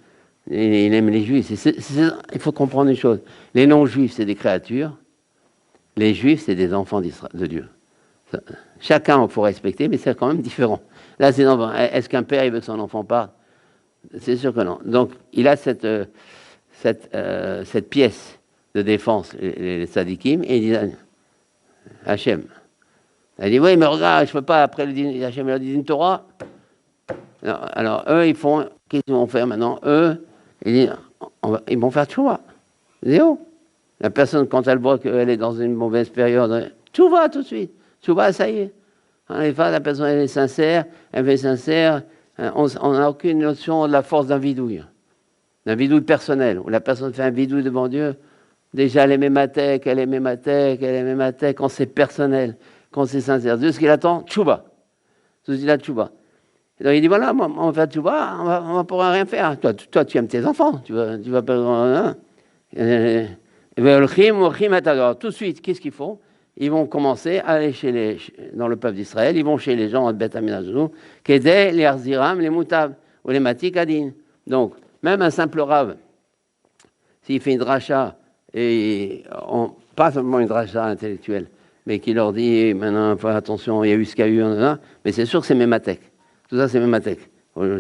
Speaker 1: Il aime les juifs. Il faut comprendre une chose. Les non-juifs, c'est des créatures. Les juifs, c'est des enfants de Dieu. Chacun, il faut respecter, mais c'est quand même différent. Là, c'est non. Est-ce qu'un père, il veut que son enfant parte? C'est sûr que non. Donc, il a cette pièce de défense, les sadikim, et il dit Hachem. Elle dit, oui, mais regarde, je ne peux pas, après Hachem leur dit une Torah. Alors, eux, qu'est-ce qu'ils vont faire maintenant? Eux, ils vont faire tchouva. Zéro. La personne, quand elle voit qu'elle est dans une mauvaise période, tchouva tout de suite. Tchouva, ça y est. La personne, elle est sincère, elle fait sincère. On n'a aucune notion de la force d'un vidouille personnel, où la personne fait un vidouille devant Dieu. Déjà, elle est mémathèque, quand c'est personnel, quand c'est sincère. Dieu, ce qu'il attend, tchouva. Tout de suite, la tchouva. Donc il dit, voilà, on va faire tchouva, on va pouvoir rien faire. Toi, tu aimes tes enfants, tu vas pas... Tout de suite, qu'est-ce qu'ils font? Ils vont commencer à aller dans le peuple d'Israël, ils vont chez les gens de Beth Aminazou, Kedé, les Arziram, les Moutab, ou les Matik Adin. Donc, même un simple rave, s'il fait une dracha, pas seulement une dracha intellectuelle, mais qui leur dit, maintenant, fais attention, il y a eu ce qu'il y a eu, mais c'est sûr que c'est Mématek. Tout ça, c'est Mématek.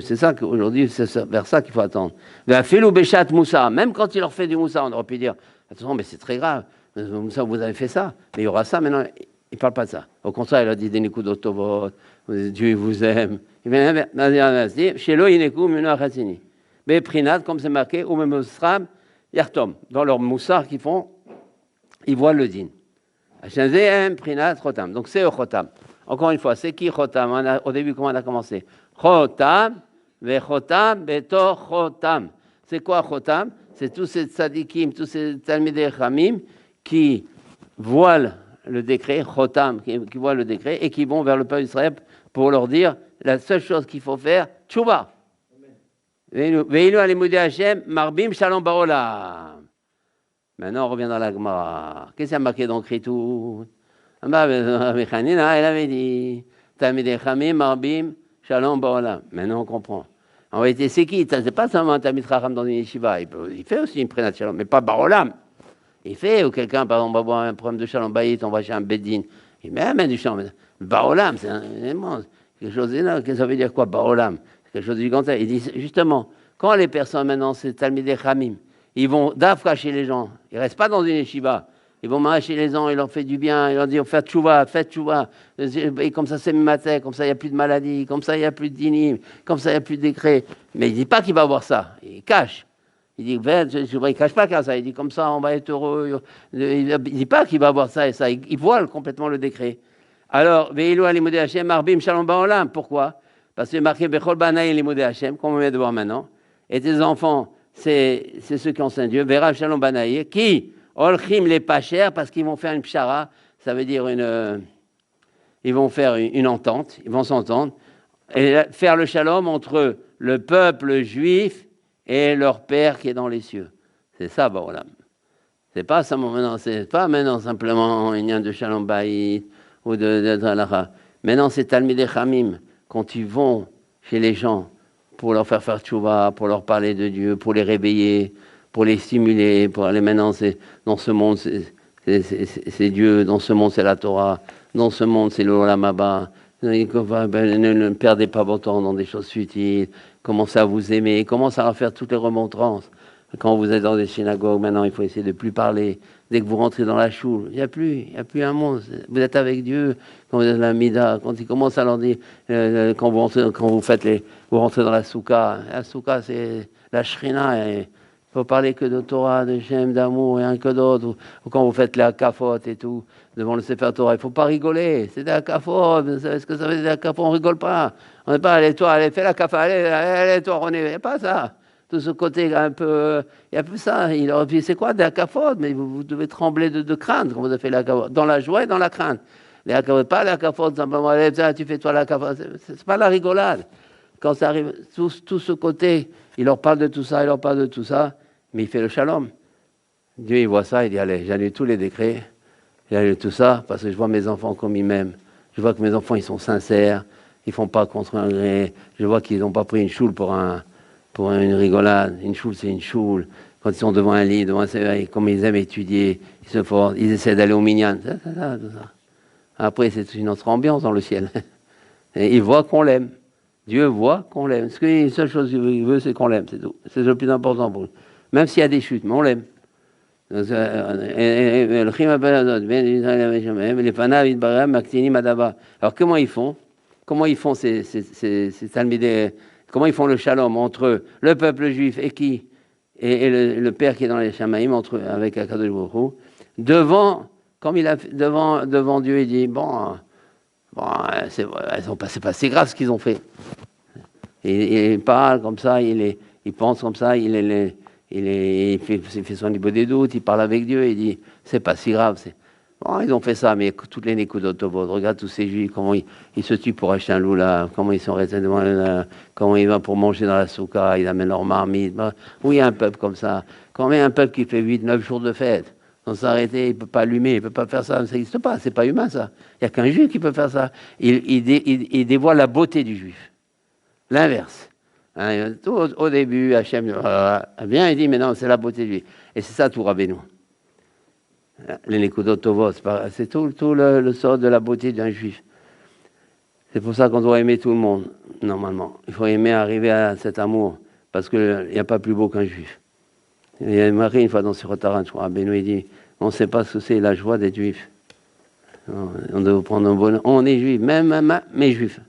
Speaker 1: C'est ça qu'aujourd'hui, c'est vers ça qu'il faut attendre. Filou Béchat Moussa, même quand il leur fait du Moussa, on aurait pu dire, attention, mais c'est très grave. Moussa, vous avez fait ça, mais il y aura ça. Maintenant, il ne parle pas de ça. Au contraire, il a dit des Nikou d'Otovot, Dieu vous aime. Chez l'eau, il Nikou, Muna Khatsini. Mais Prinat, comme c'est marqué, ou même Stram, Yartom. Dans leur moussard qu'ils font, ils voient le din. Prinat, Chotam. Donc c'est Chotam. Encore une fois, c'est qui Chotam? Au début, comment on a commencé? Chotam, Vechotam, Beto Chotam. C'est quoi Chotam? C'est tous ces tzadikim, tous ces talmidei chamim qui voient le décret, Chotam, qui voient le décret et qui vont vers le peuple d'Israël pour leur dire la seule chose qu'il faut faire, tchouva. Veilu alimudei Hashem, marbim shalom baolam. Maintenant, on revient dans la Gemara. Qu'est-ce qu'il y a marqué dans Kritout? Elle avait dit talmidei chamim, marbim shalom baolam. Maintenant, on comprend. En réalité, c'est qui? C'est pas seulement un Talmid Chacham dans une yeshiva. Il fait aussi une prénat shalom, mais pas baolam. Il fait, ou quelqu'un, par exemple, on va avoir un problème de shalom bayit, on va chez un beddin. Il met amène du shalom. Baolam, c'est quelque chose d'énorme. Qu'est-ce que ça veut dire quoi, baolam? C'est quelque chose de gigantesque. Il dit, justement, quand les personnes, maintenant, c'est Talmidei Chamim, ils vont d'afra chez les gens. Ils ne restent pas dans une yeshiva. Ils vont marcher les gens, ils leur font du bien, ils leur disent faites tchouva. Et comme ça, c'est matin, comme ça, il n'y a plus de maladie, comme ça, il n'y a plus de dinim, comme ça, il n'y a plus de décret. Mais il ne dit pas qu'il va avoir ça. Il cache. Il dit, il ne cache pas comme ça. Il dit, comme ça, on va être heureux. Il ne dit pas qu'il va avoir ça et ça. Il voile complètement le décret. Alors, Ve'ilu alimudei Hashem, marbim shalom ba'olam. Pourquoi? Parce que c'est marqué Bechol banaï limudei Hashem, comme on vient de voir maintenant. Et tes enfants, c'est ceux qui ont Saint Dieu. Vera shalom banaï, qui olchim les pas chers, parce qu'ils vont faire une pshara, ça veut dire ils vont faire une entente, ils vont s'entendre, et faire le shalom entre le peuple juif et leur Père qui est dans les cieux. C'est ça, Baolam. C'est pas ça maintenant, c'est pas maintenant simplement un lien de shalom baït ou de halakha. Maintenant, c'est Talmidei Chamim, quand ils vont chez les gens pour leur faire tchouva, pour leur parler de Dieu, pour les réveiller, pour les stimuler, pour aller maintenant, dans ce monde, c'est Dieu, dans ce monde, c'est la Torah, dans ce monde, c'est l'Olam Haba. Ne perdez pas votre temps dans des choses futiles, commencez à vous aimer, commencez à faire toutes les remontrances. Quand vous êtes dans des synagogues, maintenant, il faut essayer de ne plus parler. Dès que vous rentrez dans la choule, il n'y a plus un monde. Vous êtes avec Dieu, quand vous êtes dans la Mida, quand il commence à leur dire, quand vous rentrez dans la Souka. La Souka, c'est la Shrina. Il faut parler que de Torah, de Shem, d'amour et rien que d'autre. Ou quand vous faites les hakafot et tout, devant le Sefer Torah, il ne faut pas rigoler. C'est des hakafot. Vous savez ce que ça veut dire des hakafot? On ne rigole pas. On n'est pas, allez, toi, allez, fais la kafa, allez, toi, on n'est pas ça. Tout ce côté un peu, il y a plus ça. Il aurait dit, c'est quoi des hakafot? Mais vous devez trembler de crainte quand vous avez fait la hakafot. Dans la joie et dans la crainte. Les hakafot, pas les hakafot, simplement, allez, tu fais toi la hakafot. C'est pas la rigolade. quand ça arrive, tout ce côté, il leur parle de tout ça, mais il fait le shalom. Dieu, il voit ça, il dit, allez, j'annule tous les décrets, j'annule tout ça, parce que je vois mes enfants comme ils m'aiment. Je vois que mes enfants, ils sont sincères, ils font pas contre un gré. Je vois qu'ils n'ont pas pris une choule pour une rigolade. Une choule, c'est une choule. Quand ils sont devant un lit, comme ils aiment étudier, ils se forcent, ils essaient d'aller au minyan. Tout ça. Après, c'est une autre ambiance dans le ciel. Et il voit qu'on l'aime. Dieu voit qu'on l'aime. La seule chose qu'il veut, c'est qu'on l'aime, c'est tout. C'est le plus important pour lui. Même s'il y a des chutes, mais on l'aime. Alors comment ils font ces talmidés? Comment ils font le shalom entre le peuple juif et qui et le père qui est dans les Shamaïm entre avec Akadosh Baruch Hu devant, comme il a devant Dieu, il dit bon c'est pas si grave ce qu'ils ont fait. Il parle comme ça, il pense comme ça, il fait son niveau des doutes, il parle avec Dieu, il dit c'est pas si grave. Bon, ils ont fait ça, mais toutes les Nekudot Tovot, regarde tous ces juifs, comment ils se tuent pour acheter un loup là, comment ils sont restés devant, comment ils vont pour manger dans la souka, ils amènent leur marmite. Oui, il y a un peuple comme ça. Quand il y a un peuple qui fait 8-9 jours de fête, sans s'arrêter, il ne peut pas allumer, il ne peut pas faire ça, ça n'existe pas, c'est pas humain ça. Il n'y a qu'un juif qui peut faire ça. Il dévoile la beauté du juif. L'inverse. Hein, au début, Hachem vient et dit, mais non, c'est la beauté du juif. Et c'est ça tout Rabbeinu. Les Nekudot Tovot, c'est tout le sort de la beauté d'un juif. C'est pour ça qu'on doit aimer tout le monde, normalement. Il faut aimer arriver à cet amour, parce qu'il n'y a pas plus beau qu'un juif. Il y a marqué une fois dans ce Rotaran, je crois, Rabbeinu, il dit, on ne sait pas ce que c'est la joie d'être juif. On doit prendre un bonheur. On est juif, même mais juif.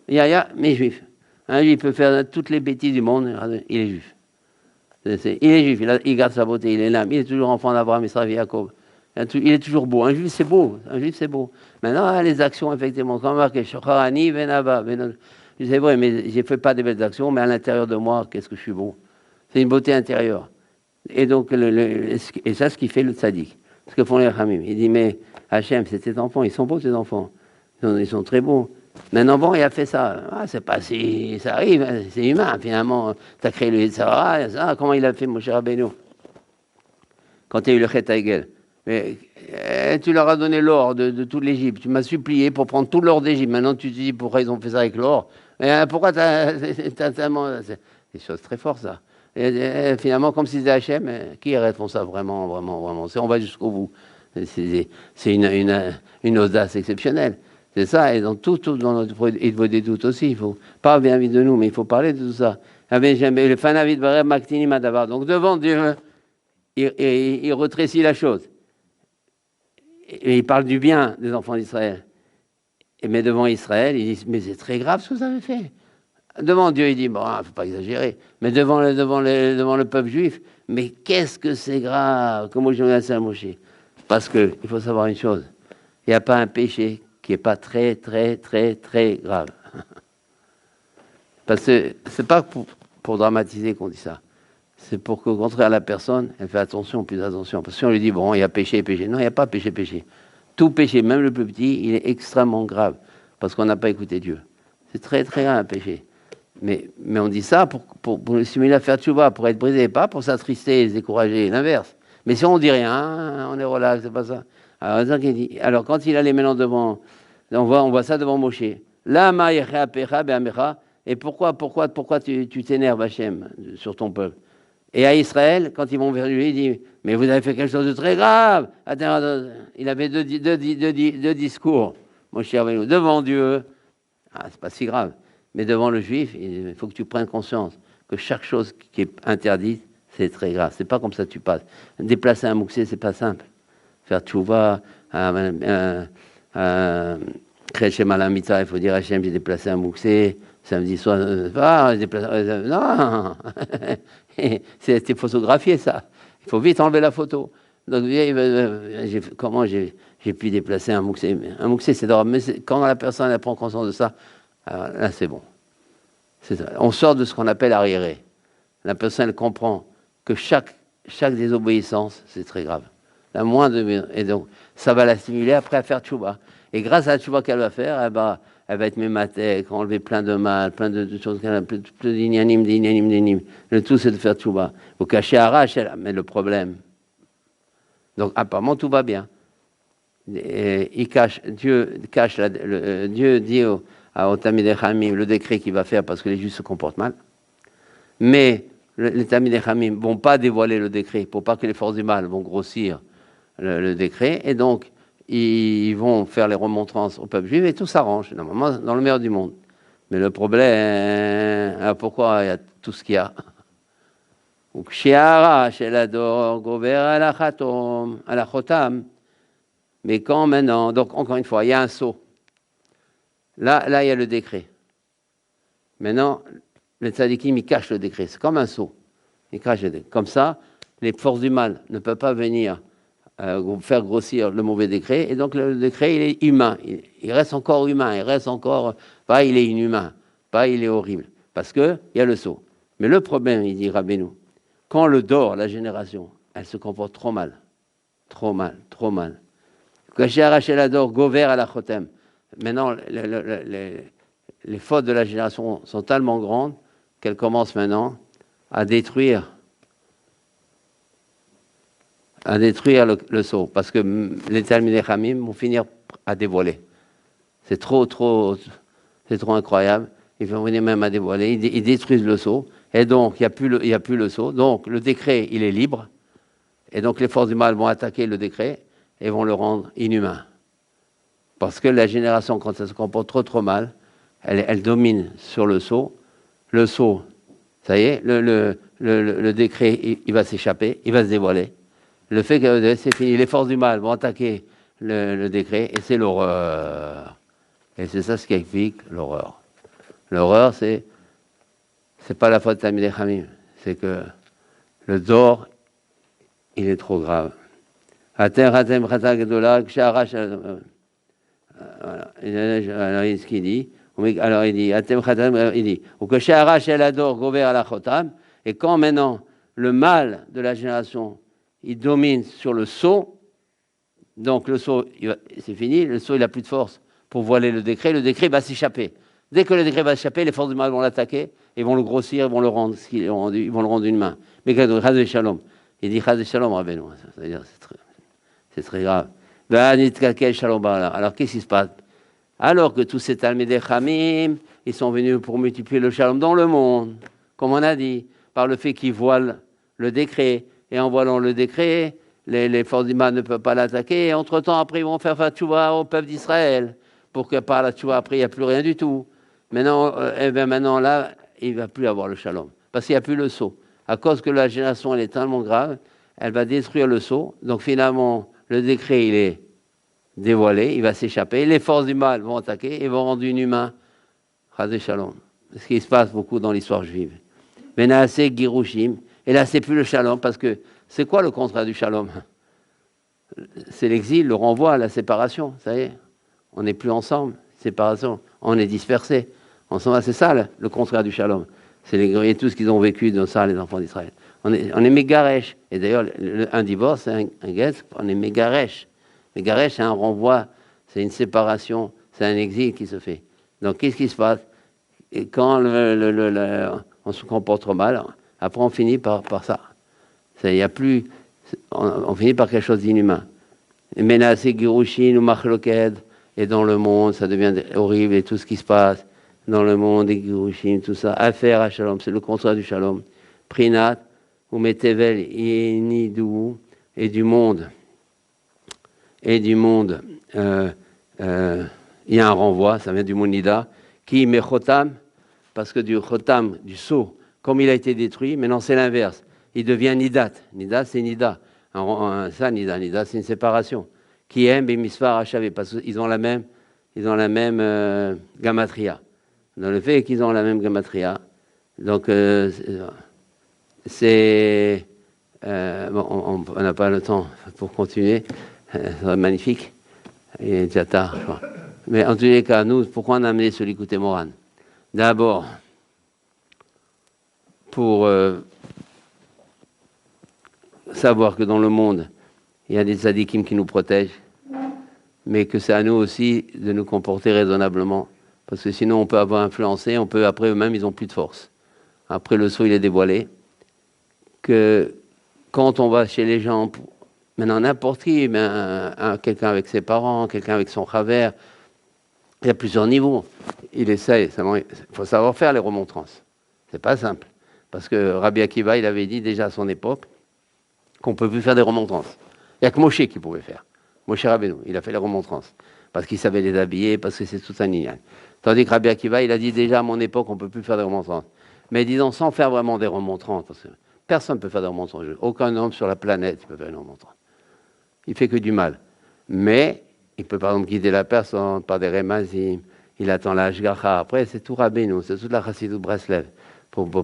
Speaker 1: Yaya, mais juif. Un juif peut faire toutes les bêtises du monde, il est juif. Il est juif, il garde sa beauté, il est là, il est toujours enfant d'Abraham, Israël, Jacob. Il est toujours beau. Un juif, c'est beau. Maintenant, les actions, effectivement, comme marqué, Shocharani, Venaba. C'est vrai, mais je ne fais pas de belles actions, mais à l'intérieur de moi, qu'est-ce que je suis beau. C'est une beauté intérieure. Et donc, et ça, ce qui fait le tzaddik. Ce que font les Khamim. Il dit, mais Hachem, c'est tes enfants, ils sont beaux, tes enfants. Ils sont très beaux. Maintenant, bon, il a fait ça. C'est pas si. Ça arrive, c'est humain. Finalement, tu as créé le Yitzhara. Comment il a fait, mon cher Rabbeinu? Quand tu as eu le Chet Haegel. Mais tu leur as donné l'or de toute l'Égypte. Tu m'as supplié pour prendre tout l'or d'Égypte. Maintenant, tu te dis pourquoi ils ont fait ça avec l'or. Pourquoi t'as tellement. C'est des choses très fortes, ça. Et finalement, comme si c'était Hachem, qui est responsable vraiment? On va jusqu'au bout. C'est une audace exceptionnelle. C'est ça. Et dans tout dans notre. Il faut des doutes aussi. Il faut pas bien vite de nous, mais il faut parler de tout ça. Le Fanavid Barem Maktini Madavar. Donc devant Dieu, il rétrécit la chose. Et il parle du bien des enfants d'Israël. Mais devant Israël, il dit, mais c'est très grave ce que vous avez fait. Devant Dieu, il dit, bon, il ne faut pas exagérer. Mais devant le peuple juif, mais qu'est-ce que c'est grave, comme Moshe. Parce qu'il faut savoir une chose, il n'y a pas un péché qui n'est pas très, très, très, très grave. Parce que ce n'est pas pour dramatiser qu'on dit ça. C'est pour qu'au contraire, la personne, elle fait attention, plus attention. Parce que si on lui dit, bon, il y a péché. Non, il n'y a pas péché. Tout péché, même le plus petit, il est extrêmement grave. Parce qu'on n'a pas écouté Dieu. C'est très, très grave un péché. Mais on dit ça pour simuler à faire tchouva, pour être brisé, pas pour s'attrister et se décourager, l'inverse. Mais si on dit rien, on est relax, c'est pas ça. Alors quand il allait maintenant devant, on voit ça devant Moshe. Là, et pourquoi tu t'énerves, Hachem, sur ton peuple? Et à Israël, quand ils vont vers lui, il dit, mais vous avez fait quelque chose de très grave. Il avait deux discours, mon cher Benoît, devant Dieu. C'est pas si grave. Mais devant le juif, il faut que tu prennes conscience que chaque chose qui est interdite, c'est très grave. C'est pas comme ça que tu passes. Déplacer un mouxé, c'est pas simple. Faire tchouva, créer chez Malamita, il faut dire Hachem, j'ai déplacé un mouxé. Samedi soir, non, c'était photographié ça. Il faut vite enlever la photo. Donc, comment j'ai pu déplacer un mouxé? Un mouxé, c'est drôle, mais quand la personne elle prend conscience de ça, alors là, c'est bon. On sort de ce qu'on appelle arriéré. La personne elle comprend que chaque désobéissance, c'est très grave. La moindre, et donc, ça va la stimuler après à faire tchouba. Et grâce à la tchouba qu'elle va faire, elle va être mémathèque, enlever plein de mal, plein de choses, plein d'inyanim. Le tout, c'est de faire tchouba. Vous cachez arrache, mais le problème. Donc, apparemment, tout va bien. Et Dieu dit à Tamid Chamim le décret qu'il va faire parce que les Juifs se comportent mal. Mais les Tamid Chamim ne vont pas dévoiler le décret pour pas que les forces du mal vont grossir le décret. Et donc, ils vont faire les remontrances au peuple juif et tout s'arrange, normalement, dans le meilleur du monde. Mais le problème, alors pourquoi il y a tout ce qu'il y a? Mais quand maintenant, donc encore une fois, il y a un sceau. Là, il y a le décret. Maintenant, le tzadikim, il cache le décret. C'est comme un sceau. Il cache le décret. Comme ça, les forces du mal ne peuvent pas venir faire grossir le mauvais décret. Et donc, le décret, il est humain. Il reste encore humain. Il reste encore... Pas il est inhumain. Pas il est horrible. Parce qu'il y a le sceau. Mais le problème, il dit Rabbeinu, quand le dor, la génération, elle se comporte trop mal. Trop mal. Caché arraché la dor, gover à la chotem. Maintenant, les fautes de la génération sont tellement grandes qu'elles commencent maintenant à détruire le sceau. Parce que les Talmidei Chamim vont finir à dévoiler. C'est trop incroyable. Ils vont venir même à dévoiler. Ils détruisent le sceau. Et donc, il n'y a plus le sceau. Donc, le décret, il est libre. Et donc, les forces du mal vont attaquer le décret et vont le rendre inhumain. Parce que la génération, quand elle se comporte trop mal, elle domine sur le sceau. Le sceau, ça y est, le décret, il va s'échapper, il va se dévoiler. Le fait que c'est fini, les forces du mal vont attaquer le décret, et c'est l'horreur. Et c'est ça ce qui explique l'horreur. L'horreur, c'est pas la faute de Tamidei Chamim, c'est que le dor, il est trop grave. Alors, ce qu'il dit, alors il dit, et quand maintenant le mal de la génération, il domine sur le sceau, donc le sceau, c'est fini, le sceau il n'a plus de force pour voiler le décret va s'échapper. Dès que le décret va s'échapper, les forces du mal vont l'attaquer, et vont le grossir, ils vont le rendre ce qu'il est rendu, ils vont le rendre une main. Mais Chaz Shalom, il dit Chaz Shalom, Rabbeinu, c'est-à-dire c'est très grave. Alors qu'est-ce qui se passe? Alors que tous ces Talmidei Chamim, ils sont venus pour multiplier le shalom dans le monde, comme on a dit, par le fait qu'ils voilent le décret. Et en voilant le décret, les forces du mal ne peuvent pas l'attaquer. Et entre-temps, après, ils vont faire tchouva au peuple d'Israël, pour que par la tchouva, après, il n'y a plus rien du tout. Maintenant, là, il ne va plus avoir le shalom, parce qu'il n'y a plus le sceau. À cause que la génération, elle est tellement grave, elle va détruire le sceau. Donc finalement, le décret, il est dévoilé, il va s'échapper. Les forces du mal vont attaquer et vont rendre inhumain. Chazé Shalom. C'est ce qui se passe beaucoup dans l'histoire juive. Menace, Girushim. Et là, c'est plus le shalom, parce que c'est quoi le contraire du shalom? C'est l'exil, le renvoi, la séparation. Ça y est, on n'est plus ensemble. Séparation, on est dispersés. C'est ça le contraire du shalom. C'est tout ce qu'ils ont vécu dans ça, les enfants d'Israël. On est mégaresh. Et d'ailleurs, un divorce, c'est un guet, on est mégaresh. Mégaresh, c'est un renvoi, c'est une séparation, c'est un exil qui se fait. Donc, qu'est-ce qui se passe? Et quand on se comporte trop mal, après on finit par ça. Il y a plus, on finit par quelque chose d'inhumain. Menacé, Girushin ou Machloked, et dans le monde, ça devient horrible, et tout ce qui se passe dans le monde, et Girushin, tout ça. Affaire à Shalom, c'est le contraire du Shalom. Prinat, ou Metevel, Yenidou, et du monde. Et du monde, il y a un renvoi, ça vient du mot Nida, qui met Chotam, parce que du Chotam, du sceau, comme il a été détruit, maintenant c'est l'inverse. Il devient Nidat. Nidat, c'est Nida. Ça, Nida, c'est une séparation. Qui aime Bémisfar Hachavé, parce qu'ils ont la même gamatria. Dans le fait qu'ils ont la même gamatria, donc c'est... on n'a pas le temps pour continuer. C'est magnifique. Il est déjà tard, je crois. Mais en tous les cas, nous, pourquoi on a amené ce Likutei Moharan? D'abord, pour savoir que dans le monde, il y a des tzadikim qui nous protègent, mais que c'est à nous aussi de nous comporter raisonnablement Parce que sinon, on peut avoir influencé, on peut, après eux-mêmes, ils n'ont plus de force. Après, le sceau, il est dévoilé. Que quand on va chez les gens, maintenant n'importe qui, quelqu'un avec ses parents, quelqu'un avec son travers, il y a plusieurs niveaux. Il essaye, il faut savoir faire les remontrances. C'est pas simple. Parce que Rabbi Akiva, il avait dit déjà à son époque qu'on ne peut plus faire des remontrances. Il n'y a que Moshe qui pouvait faire. Moshe Rabbeinu, il a fait les remontrances. Parce qu'il savait les habiller, parce que c'est tout un ignan. Tandis que Rabbi Akiva, il a dit déjà à mon époque, on ne peut plus faire des remontrances. Mais disons, sans faire vraiment des remontrances, parce que personne ne peut faire des remontrances. Aucun homme sur la planète ne peut faire une remontrance. Il fait que du mal. Mais il peut par exemple guider la personne par des remazim, il attend la hashgacha. Après, c'est tout Rabbeinu, c'est toute la chassidut Breslev.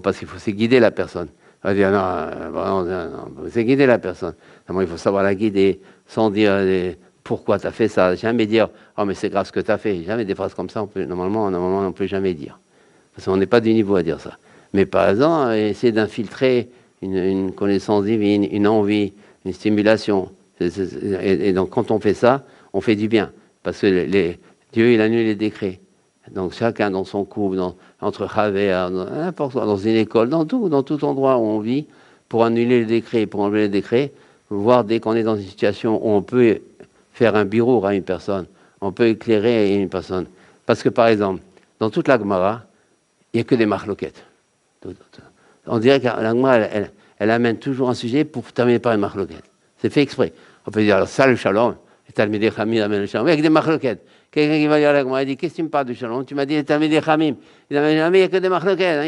Speaker 1: Parce qu'il faut se guider la personne. On va dire non, c'est guider la personne. Il faut savoir la guider sans dire pourquoi tu as fait ça. Jamais dire oh, mais c'est grave ce que tu as fait. Jamais des phrases comme ça, normalement, on ne peut jamais dire. Parce qu'on n'est pas du niveau à dire ça. Mais par exemple, essayer d'infiltrer une connaissance divine, une envie, une stimulation. Et donc, quand on fait ça, on fait du bien. Parce que Dieu, il annule les décrets. Donc, chacun dans son couple, entre Chaver, n'importe quoi, dans une école, dans tout endroit où on vit, pour annuler les décrets, pour enlever les décrets, voir dès qu'on est dans une situation où on peut faire un bureau à une personne, on peut éclairer une personne. Parce que, par exemple, dans toute la Gemara, il n'y a que des marloquettes. On dirait que la Gemara, elle amène toujours un sujet pour terminer par une marloquette. C'est fait exprès. On peut dire, alors ça, le shalom, les Talmidei Chamim amènent le shalom, avec des marloquettes. Quelqu'un qui va dire à la Gemara, il dit, qu'est-ce que tu me parles du shalom? Tu m'as dit les Talmidei Chamim. Il amène jamais, il n'y a que des marloquettes.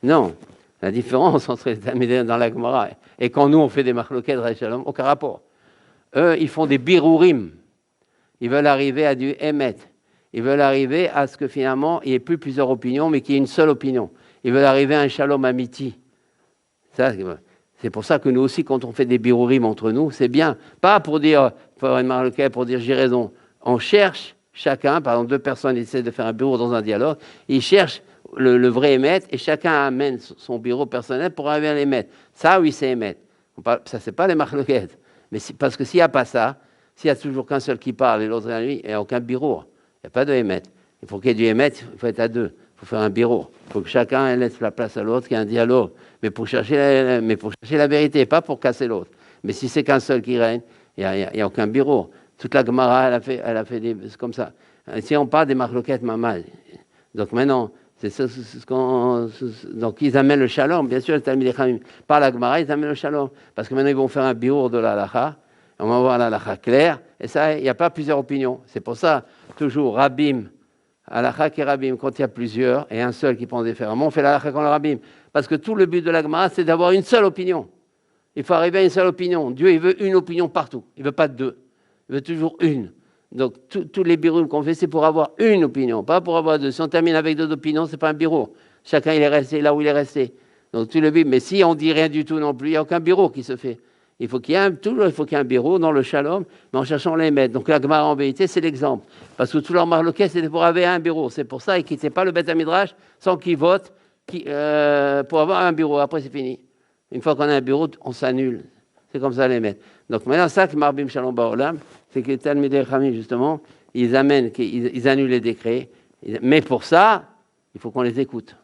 Speaker 1: Non, la différence entre les Talmidei dans la Gemara et quand nous, on fait des marloquettes à shalom, aucun rapport. Eux, ils font des birurim. Ils veulent arriver à du émet. Ils veulent arriver à ce que finalement, il n'y ait plus plusieurs opinions, mais qu'il y ait une seule opinion. Ils veulent arriver à un shalom amiti. Ça, c'est pour ça que nous aussi, quand on fait des birurim entre nous, c'est bien. Pas pour dire, pour dire j'ai raison. On cherche chacun, par exemple, deux personnes essaient de faire un bureau dans un dialogue, ils cherchent le vrai émettre et chacun amène son bureau personnel pour arriver à l'émettre. Ça, oui, c'est émettre. Ça, c'est pas les marloquettes. Mais parce que s'il n'y a pas ça, s'il n'y a toujours qu'un seul qui parle et l'autre est à lui, il n'y a aucun bureau. Il n'y a pas de émettre. Il faut qu'il y ait du émettre, il faut être à deux. Il faut faire un bureau. Il faut que chacun laisse la place à l'autre, qu'il y ait un dialogue. Mais pour chercher la vérité, pas pour casser l'autre. Mais si c'est qu'un seul qui règne, il n'y a aucun bureau. Toute la Gemara, elle a fait des... C'est comme ça. Si on parle des marloquettes, maman. Donc maintenant, donc ils amènent le shalom. Bien sûr, les Talmidei Chamim, par la Gemara, ils amènent le shalom. Parce que maintenant, ils vont faire un bureau de la halakha. On va voir la halakha claire. Et ça, il n'y a pas plusieurs opinions. C'est pour ça, toujours, Rabbim, halakha et Rabbim, quand il y a plusieurs, et un seul qui pense différemment, on fait la halakha comme le Rabbim. Parce que tout le but de la Gemara, c'est d'avoir une seule opinion. Il faut arriver à une seule opinion. Dieu, il veut une opinion partout. Il ne veut pas deux. Il veut toujours une. Donc, tous les birourim qu'on fait, c'est pour avoir une opinion, pas pour avoir deux. Si on termine avec deux opinions, ce n'est pas un bureau. Chacun, il est resté là où il est resté. Donc, tout le but. Mais si on ne dit rien du tout non plus, il n'y a aucun bureau qui se fait. Il faut qu'il y ait un bureau dans le shalom, mais en cherchant les maîtres. Donc, la Gemara, en vérité, c'est l'exemple. Parce que tout leur marloquet, c'était pour avoir un bureau. C'est pour ça, ils ne quittaient pas le Beth Midrash sans qu'ils votent pour avoir un bureau. Après, c'est fini. Une fois qu'on a un bureau, on s'annule. C'est comme ça les maîtres. Donc maintenant, ça que Marbim Shalom Baolam, c'est que les Talmidei Chamim, justement, ils annulent les décrets. Mais pour ça, il faut qu'on les écoute.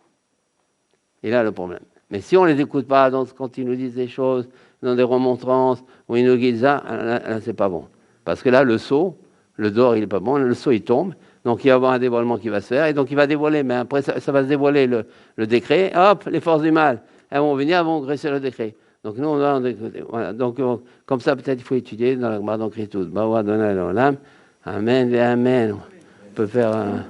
Speaker 1: Et là, le problème. Mais si on ne les écoute pas, quand ils nous disent des choses, dans des remontrances, ou ils nous guident ça, là, c'est pas bon. Parce que là, le seau, le dehors, il n'est pas bon, le seau, il tombe. Donc, il va y avoir un dévoilement qui va se faire. Et donc, il va dévoiler. Mais après, ça va se dévoiler le décret. Hop, les forces du mal, elles vont venir, elles vont graisser le décret. Donc nous, on va écouter. Voilà. Donc, comme ça, peut-être il faut étudier dans la Gemara d'Écriture. Amen et Amen. On peut faire un...